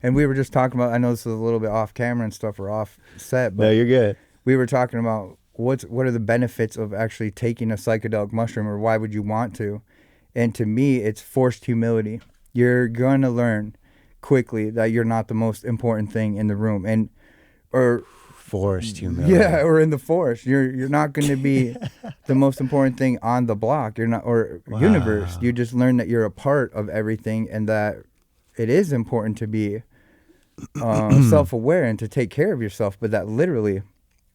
And we were just talking about, I know this is a little bit off camera and stuff, or off set, but No, you're good. we were talking about what are the benefits of actually taking a psychedelic mushroom, or why would you want to? And to me, it's forced humility. You're going to learn quickly that you're not the most important thing in the room, or Forced humility. yeah, or in the forest. You're not going to be the most important thing on the block. You're not, or universe. You just learn that you're a part of everything, and that it is important to be self-aware and to take care of yourself. But that literally,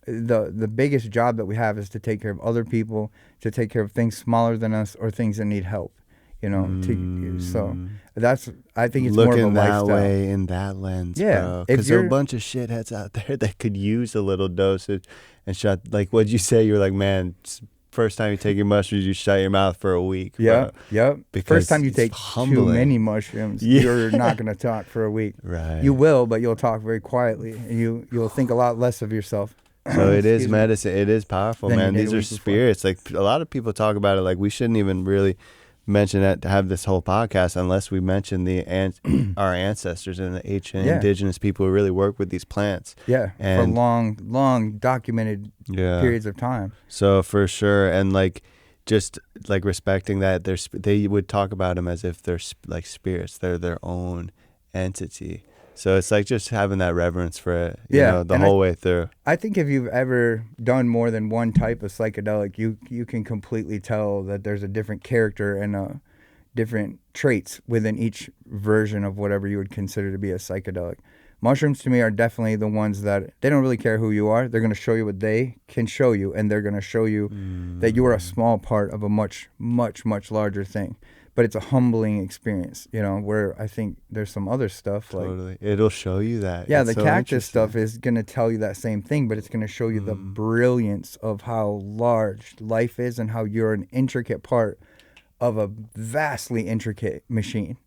the biggest job that we have is to take care of other people, to take care of things smaller than us or things that need help. So that's, I think it's looking more of a that lifestyle. way in that lens, Yeah, bro. if Because there are a you're- bunch of shitheads out there that could use a little dosage and shut. Like, what'd you say? You were like, man, first time you take your mushrooms, you shut your mouth for a week. Yep. Because First time you it's take humbling. too many mushrooms, Yeah. you're not going to talk for a week. Right. You will, but you'll talk very quietly, and you'll think a lot less of yourself. So it is Excuse me. medicine. It is powerful, Than you man. did These a are week before. spirits. Like, a lot of people talk about it. Like, we shouldn't even really mention that to have this whole podcast unless we mention our ancestors and the ancient indigenous people who really work with these plants. Yeah, And- for long documented periods of time. So for sure, and like just like respecting that, they would talk about them as if they're like spirits. They're their own entity. So it's like just having that reverence for it, you know, the whole way through. I think if you've ever done more than one type of psychedelic, you can completely tell that there's a different character and different traits within each version of whatever you would consider to be a psychedelic. Mushrooms to me are definitely the ones that they don't really care who you are. They're going to show you what they can show you, and they're going to show you that you are a small part of a much, much, much larger thing. But it's a humbling experience, where I think there's some other stuff like... Totally. It'll show you that. Yeah, It's the so cactus interesting. stuff is going to tell you that same thing, but it's going to show you the brilliance of how large life is and how you're an intricate part of a vastly intricate machine.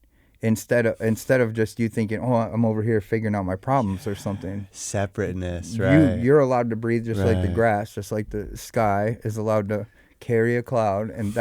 Instead of just you thinking, oh, I'm over here figuring out my problems or something. Separateness, right? You're allowed to breathe just like the Right. grass, just like the sky is allowed to carry a cloud, and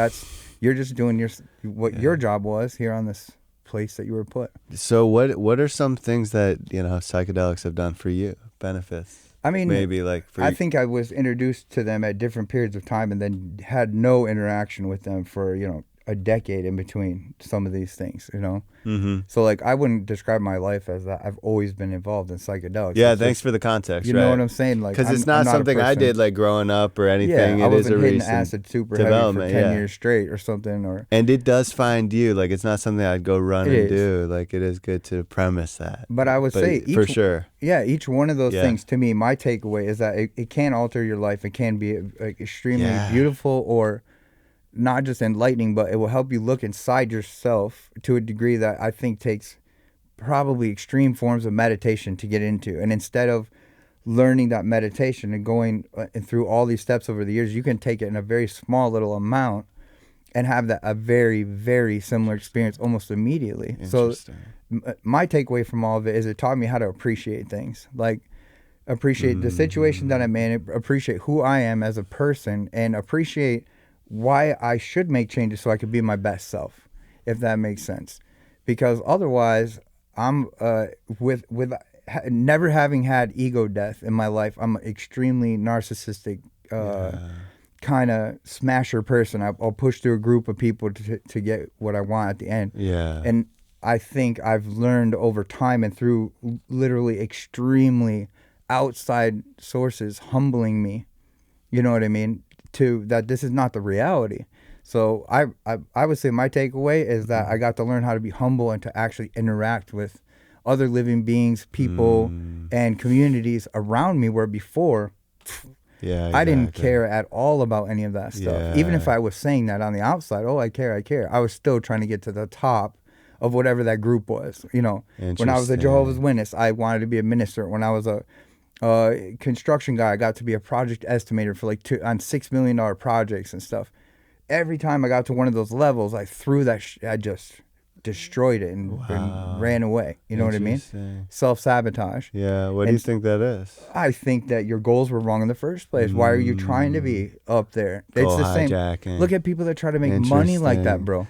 you're just doing what your job was here on this place that you were put. So what are some things that, psychedelics have done for you? Benefits? I mean, maybe like for I think I was introduced to them at different periods of time and then had no interaction with them for, a decade in between some of these things, Mm-hmm. So like I wouldn't describe my life as that. I've always been involved in psychedelics. Yeah, It's thanks just, for the context. you know what I'm saying? Like, Because it's I'm not a something I person- did like growing up or anything. Yeah, I It is a wasn't hitting recent acid super heavy for development, 10 yeah. years straight or something. Or And it does find you. Like, it's not something I'd go run It and is. do. Like, it is good to premise that. But I would say for sure. Yeah, each one of those Yeah. things, to me, my takeaway is that it can alter your life. It can be like extremely Yeah. beautiful or not just enlightening, but it will help you look inside yourself to a degree that I think takes probably extreme forms of meditation to get into. And instead of learning that meditation and going through all these steps over the years, you can take it in a very small little amount and have a very, very similar experience almost immediately. So Interesting. my takeaway from all of it is it taught me how to appreciate things, like appreciate the situation that I'm in, appreciate who I am as a person, and appreciate why I should make changes so I could be my best self, if that makes sense. Because otherwise, I'm with never having had ego death in my life, I'm an extremely narcissistic kind of smasher person. I'll push through a group of people to get what I want at the end. Yeah. And I think I've learned over time and through literally extremely outside sources humbling me, you know what I mean, to that this is not the reality. So I would say my takeaway is that I got to learn how to be humble and to actually interact with other living beings, people, and communities around me, where before I didn't exactly. care at all about any of that stuff. Yeah. Even if I was saying that on the outside, oh, I care, I was still trying to get to the top of whatever that group was. When I was a Interesting. Jehovah's Witness, I wanted to be a minister. When I was a construction guy, I got to be a project estimator for on $6 million projects and stuff. Every time I got to one of those levels, I threw that I just destroyed it and ran away. You know what I mean? Interesting. Self-sabotage. Yeah. What do you And- think that is? I think that your goals were wrong in the first place. Why are you trying to be up there? Goal It's the same. hijacking. Look at people that try to make money like that, Interesting. bro.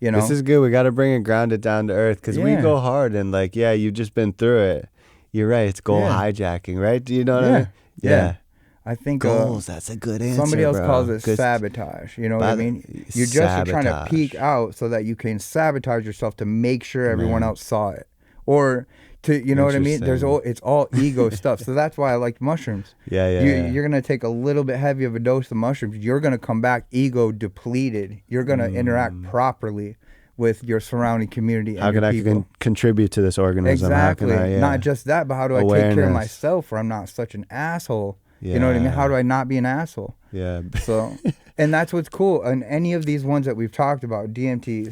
You know, this is good. We got to bring it grounded down to earth because we Yeah. go hard and like, yeah, you've just been through it. You're right. It's goal Yeah. hijacking, right? Do you know what I Yeah. mean? Yeah. I think Goals. That's a good answer. somebody else bro. calls it Good sabotage. You know what I mean? You just are trying to peek out so that you can sabotage yourself to make sure everyone else saw it, or to, you know what I mean? It's all ego stuff. So that's why I like mushrooms. Yeah. You're gonna take a little bit heavy of a dose of mushrooms. You're gonna come back ego depleted. You're gonna interact properly with your surrounding community. How and can your I people. contribute to this organism? Exactly. How can I, Not just that, but how do I take care of Awareness. myself where I'm not such an asshole? You know what I mean? How do I not be an asshole? Yeah. So, and that's what's cool. And any of these ones that we've talked about, DMT,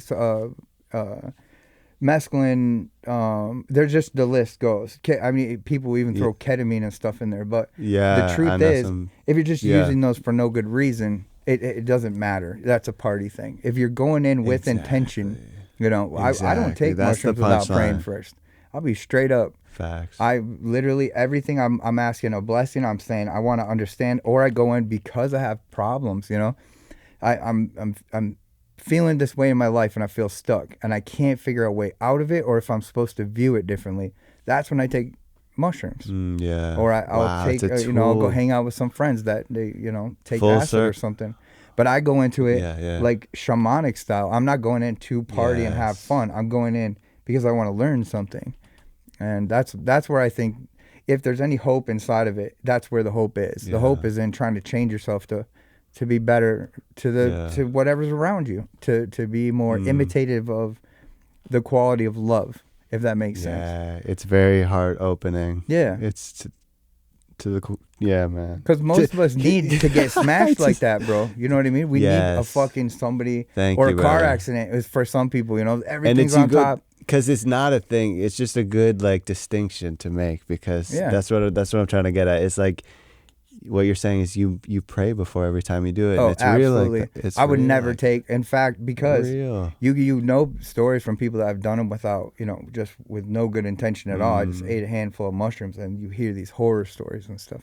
mescaline, they're just, the list goes. I mean, people even throw ketamine and stuff in there. But the truth is, if you're just using those for no good reason, it doesn't matter. That's a party thing. If you're going in with intention, you know, I don't take mushrooms without praying first. I'll be straight up. Facts. I literally, everything I'm asking a blessing. I'm saying I want to understand, or I go in because I have problems. You know, I'm feeling this way in my life, and I feel stuck, and I can't figure a way out of it, or if I'm supposed to view it differently. That's when I take mushrooms. Yeah. Or I'll take, I'll go hang out with some friends that they, take acid or something. But I go into it like shamanic style. I'm not going in to party and have fun. I'm going in because I want to learn something. And that's where I think if there's any hope inside of it, that's where the hope is. The hope is in trying to change yourself to be better to whatever's around you, to be more imitative of the quality of love, if that makes sense. Yeah, it's very heart opening. Yeah. It's to the man. Because most of us need to get smashed like that, bro. You know what I mean? We need a fucking somebody a car accident. It's for some people, everything's on top. Because it's not a thing. It's just a good distinction to make, because that's what I'm trying to get at. It's like what you're saying is you pray before every time you do it. Oh, and it's absolutely. Real, it's I would real, never take. In fact, because you know stories from people that have done them without, just with no good intention at all. I just ate a handful of mushrooms, and you hear these horror stories and stuff.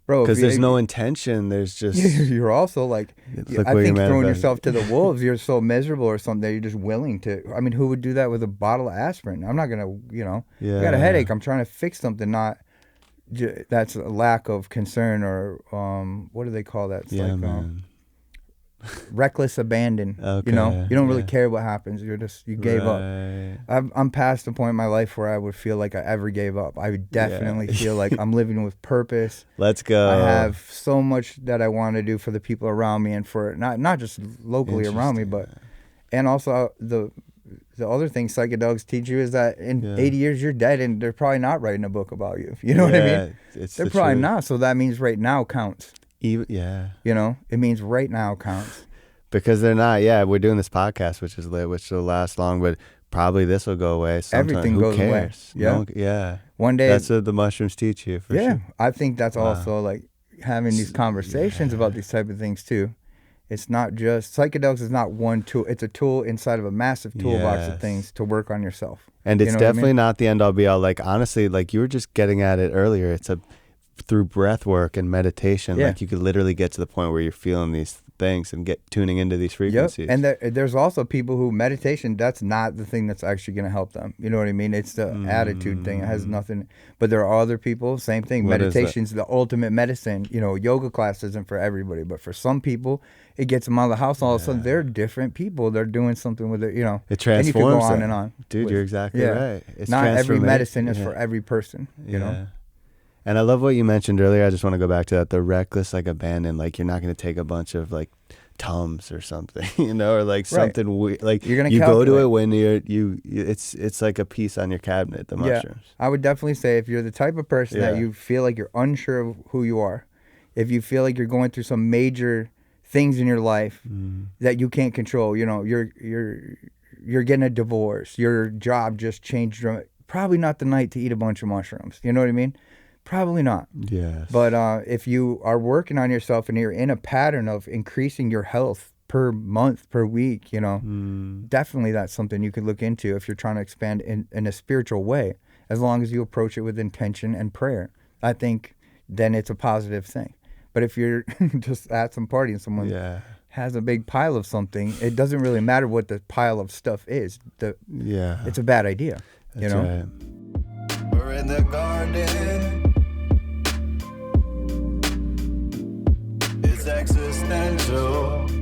Bro, because there's no intention. There's just you're also I think throwing yourself to the wolves. You're so miserable or something that you're just willing to. I mean, who would do that with a bottle of aspirin? I'm not gonna, I got a headache. I'm trying to fix something. Not that's a lack of concern, or what do they call that? It's reckless abandon. Okay, you don't really care what happens. You gave up. I'm past the point in my life where I would feel like I ever gave up. I would definitely feel like I'm living with purpose. Let's go. I have so much that I want to do for the people around me, and for not just locally around me, but and also the other thing psychedelics teach you is that in 80 years you're dead, and they're probably not writing a book about you. You know what I mean? They're probably not. So that means right now counts. It means right now counts. Because they're not. Yeah, we're doing this podcast, which is lit, which will last long, but probably this will go away sometime. Everything Who goes cares? away. Yeah. One day. That's what the mushrooms teach you. For sure. I think that's also having these conversations about these type of things too. It's not just psychedelics is not one tool. It's a tool inside of a massive toolbox of things to work on yourself. And it's definitely not the end all be all. Honestly, you were just getting at it earlier. It's through breath work and meditation. You could literally get to the point where you're feeling these things and tuning into these frequencies. And there's also people who meditation, that's not the thing that's actually going to help them. You know what I mean? It's the attitude thing. It has nothing. But there are other people, same thing. Meditation's the ultimate medicine. Yoga class isn't for everybody, but for some people, it gets them out of the house. All of a sudden, they're different people. They're doing something with it. It transforms. And you can go on and on. Dude, you're exactly right. It's not every medicine is for every person. You know. And I love what you mentioned earlier. I just want to go back to that. The reckless, abandon. You're not going to take a bunch of Tums or something, or something weird. You're gonna you calculate. Go to it when it's like a piece on your cabinet. The mushrooms. I would definitely say if you're the type of person that you feel like you're unsure of who you are, if you feel like you're going through some major things in your life that you can't control, you're getting a divorce, your job just changed. Probably not the night to eat a bunch of mushrooms. You know what I mean? Probably not. Yes. But if you are working on yourself and you're in a pattern of increasing your health per month, per week, definitely that's something you could look into if you're trying to expand in a spiritual way, as long as you approach it with intention and prayer. I think then it's a positive thing. But if you're just at some party and someone's has a big pile of something, it doesn't really matter what the pile of stuff is. It's a bad idea. That's you know? Right. We're in the garden. It's existential.